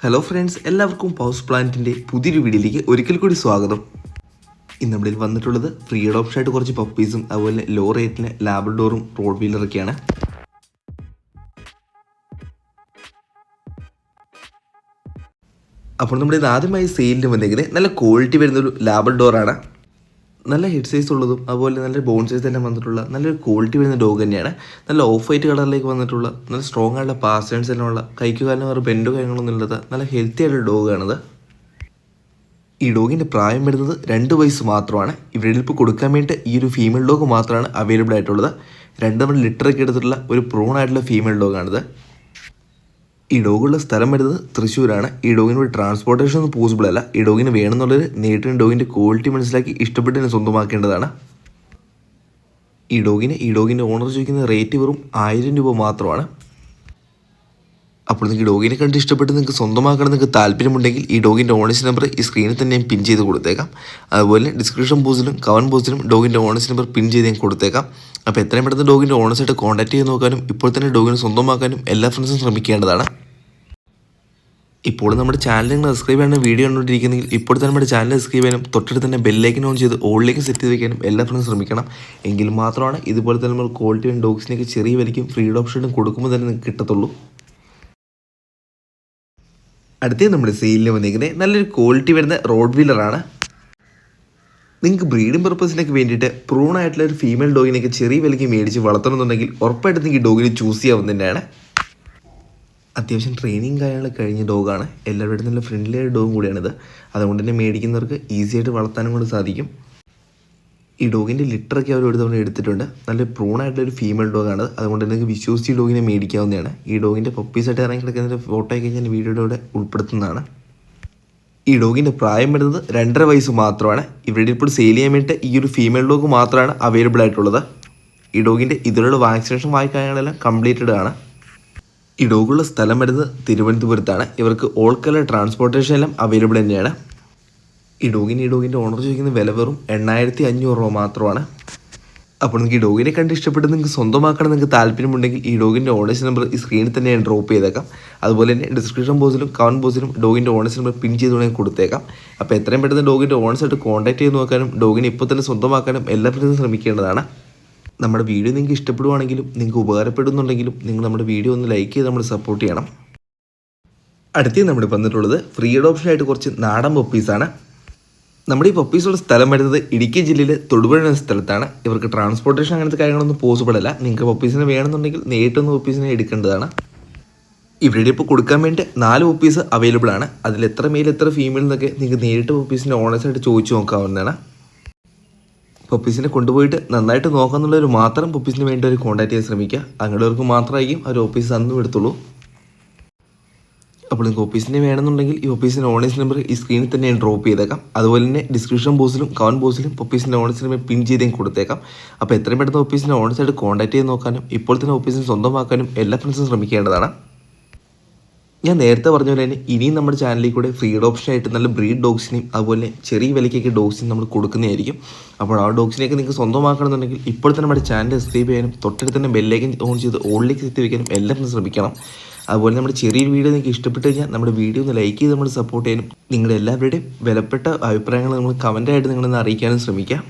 Hello friends, എല്ലാവർക്കും pause പ്ലാനറ്റിൻ്റെ പുതിയൊരു വീഡിയോയിലേക്ക് ഒരിക്കൽ കൂടി സ്വാഗതം. ഇന്ന് നമ്മളിൽ വന്നിട്ടുള്ളത് ഫ്രീ അഡോപ്ഷനായിട്ട് കുറച്ച് പപ്പീസും അതുപോലെ ലോ റേറ്റിന് ലാബ്രഡോറും റോഡ് വീലറൊക്കെയാണ്. അപ്പോൾ നമ്മുടെ ഇത് ആദ്യമായി സെയിലിന് വന്നെങ്കിൽ നല്ല ക്വാളിറ്റി വരുന്നൊരു ലാബ്രഡോറാണ്. നല്ല ഹെഡ് സൈസ് ഉള്ളതും അതുപോലെ നല്ല ബോൺ സൈസ് തന്നെ വന്നിട്ടുള്ള നല്ലൊരു ക്വാളിറ്റി വരുന്ന ഡോഗ് തന്നെയാണ്. നല്ല ഓഫ് വൈറ്റ് കളറിലേക്ക് വന്നിട്ടുള്ള നല്ല സ്ട്രോങ് ആയിട്ടുള്ള പാസ്റ്റേൺസ് എല്ലാം ഉള്ള കൈക്കുകാലിന് വേറെ ബെൻഡോ കാര്യങ്ങളൊന്നും ഇല്ലാത്ത നല്ല ഹെൽത്തി ആയിട്ടുള്ള ഡോഗാണിത്. ഈ ഡോഗിൻ്റെ പ്രായം വരുന്നത് 2 വയസ്സ് മാത്രമാണ്. ഇവിടെ ഇപ്പോൾ കൊടുക്കാൻ വേണ്ടി ഈ ഒരു ഫീമെയിൽ ഡോഗ് മാത്രമാണ് അവൈലബിൾ ആയിട്ടുള്ളത്. 2 ലിറ്ററൊക്കെ എടുത്തിട്ടുള്ള ഒരു പ്രൂൺ ആയിട്ടുള്ള ഫീമെയിൽ ഡോഗാണിത്. ഈ ഡോഗുള്ള സ്ഥലം വരുന്നത് തൃശ്ശൂരാണ്. ഈ ഡോഗിന് ഒരു ട്രാൻസ്പോർട്ടേഷൻ ഒന്നും പോസിബിൾ അല്ല. ഈ ഡോഗിന് വേണമെന്നുള്ളത് നേരിട്ട് ഡോഗിൻ്റെ ക്വാളിറ്റി മനസ്സിലാക്കി ഇഷ്ടപ്പെട്ട് സ്വന്തമാക്കേണ്ടതാണ്. ഈ ഡോഗിൻ്റെ ഓണർ ചോദിക്കുന്ന റേറ്റ് വെറും 1000 രൂപ മാത്രമാണ്. അപ്പോൾ നിങ്ങൾക്ക് ഡോഗിനെ കണ്ട് ഇഷ്ടപ്പെട്ട് നിങ്ങൾക്ക് സ്വന്തമാക്കണം നിങ്ങൾക്ക് താല്പര്യമുണ്ടെങ്കിൽ ഈ ഡോഗിൻ്റെ ഓണേഴ്സ് നമ്പർ ഈ സ്ക്രീനിൽ തന്നെ ഞാൻ പിൻ ചെയ്ത് കൊടുത്തേക്കാം. അതുപോലെ ഡിസ്ക്രിപ്ഷൻ ബോക്സിലും കമൻറ്റ് ബോക്സിലും ഡോഗിൻ്റെ ഓണേഴ്സ് നമ്പർ പിൻ ചെയ്ത് ഞാൻ കൊടുത്തേക്കാം. അപ്പോൾ എത്രയും പെട്ടെന്ന് ഡോഗിൻ്റെ ഓണേഴ്സായിട്ട് കോൺടാക്ട് ചെയ്ത് നോക്കാനും ഇപ്പോൾ തന്നെ ഡോഗിനെ സ്വന്തമാക്കാനും എല്ലാ ഫ്രണ്ട്സും ശ്രമിക്കേണ്ടതാണ്. ഇപ്പോൾ നമ്മുടെ ചാനൽ നിങ്ങൾ സബ്സ്ക്രൈബ് ചെയ്യാൻ വീഡിയോ കണ്ടുകൊണ്ടിരിക്കുന്നെങ്കിൽ ഇപ്പോൾ തന്നെ നമ്മുടെ ചാനൽ സബ്സ്ക്രൈബ് ചെയ്യാനും തൊട്ടടുത്ത് തന്നെ ബെല്ലൈക്കൻ ഓൺ ചെയ്ത് ഓളിലേക്ക് സെറ്റ് ചെയ്ത് വയ്ക്കാനും എല്ലാ ഫ്രണ്ട്സും ശ്രമിക്കണം. എങ്കിൽ മാത്രമാണ് ഇതുപോലെ തന്നെ നമ്മൾ ക്വാളിറ്റി ആൻഡ് ഡോഗ്സിനൊക്കെ ചെറിയ വിലയ്ക്കും ഫ്രീ ഓപ്ഷനും കൊടുക്കുമ്പോൾ തന്നെ നിങ്ങൾക്ക് കിട്ടത്തുള്ളൂ. അടുത്തേ നമ്മൾ സെയിലിന് വന്നിരിക്കുന്നത് നല്ലൊരു ക്വാളിറ്റി വരുന്ന റോഡ് വീലറാണ്. നിങ്ങൾക്ക് ബ്രീഡിംഗ് പർപ്പസിനൊക്കെ വേണ്ടിയിട്ട് പ്രൂൺ ആയിട്ടുള്ള ഒരു ഫീമെയിൽ ഡോഗിനൊക്കെ ചെറിയ വിലയ്ക്ക് മേടിച്ച് വളർത്തണമെന്നുണ്ടെങ്കിൽ ഉറപ്പായിട്ട് നിങ്ങൾക്ക് ഡോഗിനെ ചൂസ് ചെയ്യാവുന്നതന്നെയാണ്. അത്യാവശ്യം ട്രെയിനിങ് കാര്യങ്ങളൊക്കെ കഴിഞ്ഞ ഡോഗാണ്. എല്ലാവരുടെ നല്ല ഫ്രണ്ട്ലി ആയ ഡോഗും കൂടിയാണിത്. അതുകൊണ്ട് തന്നെ മേടിക്കുന്നവർക്ക് ഈസി ആയിട്ട് വളർത്താനും കൊണ്ട് സാധിക്കും. ഈ ഡോഗിൻ്റെ ലിറ്ററൊക്കെ അവർ ഒരു തവണ എടുത്തിട്ടുണ്ട്. നല്ല പ്രൂൺ ആയിട്ടുള്ളൊരു ഫീമെയിൽ ഡോഗാണ്. അതുകൊണ്ട് തന്നെ നിങ്ങൾക്ക് വിശ്വസിച്ച് ഈ ഡോഗിനെ മേടിക്കാവുന്നതാണ്. ഈ ഡോഗിൻ്റെ പപ്പീസായിട്ട് ഇറങ്ങി കിടക്കുന്നതിൻ്റെ ഫോട്ടോ ഒക്കെ ഞാൻ വീഡിയോയുടെ കൂടെ ഉൾപ്പെടുത്തുന്നതാണ്. ഈ ഡോഗിൻ്റെ പ്രായം വരുന്നത് 2.5 വയസ്സ് മാത്രമാണ്. ഇവിടെ ഇപ്പോൾ സെയിൽ ചെയ്യാൻ വേണ്ടിയിട്ട് ഈ ഒരു ഫീമെയിൽ ഡോഗ് മാത്രമാണ് അവൈലബിൾ ആയിട്ടുള്ളത്. ഈ ഡോഗിൻ്റെ ഇതിലുള്ള വാക്സിനേഷൻ കാര്യങ്ങളെല്ലാം കംപ്ലീറ്റഡ് ആണ്. ഈ ഡോഗുള്ള സ്ഥലം വരുന്നത് തിരുവനന്തപുരത്താണ്. ഇവർക്ക് ഓൾ കളർ ട്രാൻസ്പോർട്ടേഷൻ എല്ലാം അവൈലബിൾ തന്നെയാണ്. ഈ ഡോഗിൻ്റെ ഓണർ ചോദിക്കുന്ന വില വെറും 8500 രൂപ മാത്രമാണ്. അപ്പോൾ നിങ്ങൾക്ക് ഈ ഡോഗിനെ കണ്ട് ഇഷ്ടപ്പെട്ട് നിങ്ങൾക്ക് സ്വന്തമാക്കണം നിങ്ങൾക്ക് താല്പര്യമുണ്ടെങ്കിൽ ഈ ഡോഗിൻ്റെ ഓണേഴ്സ് നമ്പർ ഈ സ്ക്രീനിൽ തന്നെ ഞാൻ ഡ്രോപ്പ് ചെയ്തേക്കാം. അതുപോലെ തന്നെ ഡിസ്ക്രിപ്ഷൻ ബോക്സിലും കമൻറ്റ് ബോക്സിലും ഡോഗിൻ്റെ ഓണേഴ്സ് നമ്പർ പിൻ ചെയ്തുകൊണ്ട് കൊടുത്തേക്കാം. അപ്പോൾ എത്രയും പെട്ടെന്ന് ഡോഗിൻ്റെ ഓണേഴ്സായിട്ട് കോൺടാക്ട് ചെയ്ത് നോക്കാനും ഡോഗിനെ ഇപ്പോൾ തന്നെ സ്വന്തമാക്കാനും എല്ലാവരും ശ്രമിക്കേണ്ടതാണ്. നമ്മുടെ വീഡിയോ നിങ്ങൾക്ക് ഇഷ്ടപ്പെടുവാണെങ്കിലും നിങ്ങൾക്ക് ഉപകാരപ്പെടുന്നുണ്ടെങ്കിലും നിങ്ങൾ നമ്മുടെ വീഡിയോ ഒന്ന് ലൈക്ക് ചെയ്ത് നമ്മൾ സപ്പോർട്ട് ചെയ്യണം. അടുത്തത് നമ്മൾ വന്നിട്ടുള്ളത് ഫ്രീ അഡോപ്ഷനായിട്ട് കുറച്ച് നാടൻ പപ്പീസാണ്. നമ്മുടെ ഈ പപ്പീസുള്ള സ്ഥലം വരുന്നത് ഇടുക്കി ജില്ലയിലെ തൊടുപുഴ എന്ന സ്ഥലത്താണ്. ഇവർക്ക് ട്രാൻസ്പോർട്ടേഷൻ അങ്ങനത്തെ കാര്യങ്ങളൊന്നും പോസിബിൾ അല്ല. നിങ്ങൾക്ക് പപ്പീസിനെ വേണമെന്നുണ്ടെങ്കിൽ നേരിട്ടൊന്ന് പപ്പീസിനെ എടുക്കേണ്ടതാണ്. ഇവിടെ ഇപ്പോൾ കൊടുക്കാൻ വേണ്ടി 4 പപ്പീസ് അവൈലബിൾ ആണ്. അതിൽ എത്ര മെയിൽ എത്ര ഫീമെയിൽ എന്നൊക്കെ നിങ്ങൾക്ക് നേരിട്ട് പപ്പീസിൻ്റെ ഓണേഴ്സായിട്ട് ചോദിച്ചു നോക്കാവുന്നതാണ്. പപ്പീസിനെ കൊണ്ടുപോയിട്ട് നന്നായിട്ട് നോക്കാന്നുള്ളവർ മാത്രം പപ്പീസിന് വേണ്ടി ഒരു കോൺടാക്ട് ചെയ്യാൻ ശ്രമിക്കുക. അങ്ങനെയുള്ളവർക്ക് മാത്രമായിരിക്കും അവർ ഓഫീസ് അന്നും എടുത്തുള്ളൂ. അപ്പോൾ നിങ്ങൾക്ക് ഓഫീസിനെ വേണമെന്നുണ്ടെങ്കിൽ ഈ ഓഫീസിൻ്റെ ഓണേഴ്സ് നമ്പർ ഈ സ്ക്രീനിൽ തന്നെ ഞാൻ ഡ്രോപ്പ് ചെയ്തേക്കാം. അതുപോലെ തന്നെ ഡിസ്ക്രിപ്ഷൻ ബോക്സിലും കമൻറ്റ് ബോക്സിലും ഓഫീസിൻ്റെ ഓണേഴ്സ് നമ്പർ പിൻ ചെയ്ത് ഞാൻ കൊടുത്തേക്കാം. അപ്പോൾ എത്രയും പെട്ടെന്ന് ഓഫീസിൻ്റെ ഓണേഴ്സായിട്ട് കോൺടാക്ട് ചെയ്ത് നോക്കാനും ഇപ്പോൾ തന്നെ ഓഫീസിന് സ്വന്തമാക്കാനും എല്ലാ ഫ്രണ്ട്സും ശ്രമിക്കേണ്ടതാണ്. ഞാൻ നേരത്തെ പറഞ്ഞ പോലെ തന്നെ ഇനിയും നമ്മുടെ ചാനലിൽ കൂടെ ഫ്രീ ഓപ്ഷനായിട്ട് നല്ല ബ്രീഡ് ഡോഗ്സിനെയും അതുപോലെ ചെറിയ വിലയ്ക്കൊക്കെ ഡോഗ്സിനും നമ്മൾ കൊടുക്കുന്നതായിരിക്കും. അപ്പോൾ ആ ഡോഗ്സിനെയൊക്കെ നിങ്ങൾക്ക് സ്വന്തമാക്കണമെന്നുണ്ടെങ്കിൽ ഇപ്പോൾ തന്നെ നമ്മുടെ ചാനൽ സബ്സ്ക്രൈബ് ചെയ്യാനും തൊട്ടടുത്ത് തന്നെ ബെല്ലൈക്കൻ ഓൺ ചെയ്ത് ഓളിലേക്ക് എത്തി വയ്ക്കാനും എല്ലാവരും ശ്രമിക്കണം. അതുപോലെ നമ്മുടെ ചെറിയൊരു വീഡിയോ നിങ്ങൾക്ക് ഇഷ്ടപ്പെട്ട് കഴിഞ്ഞാൽ നമ്മുടെ വീഡിയോ ഒന്ന് ലൈക്ക് ചെയ്ത് നമ്മൾ സപ്പോർട്ട് ചെയ്യാനും നിങ്ങളുടെ എല്ലാവരുടെയും വിലപ്പെട്ട അഭിപ്രായങ്ങൾ നമ്മൾ കമൻറ്റായിട്ട് നിങ്ങളൊന്ന് അറിയിക്കാനും ശ്രമിക്കാം.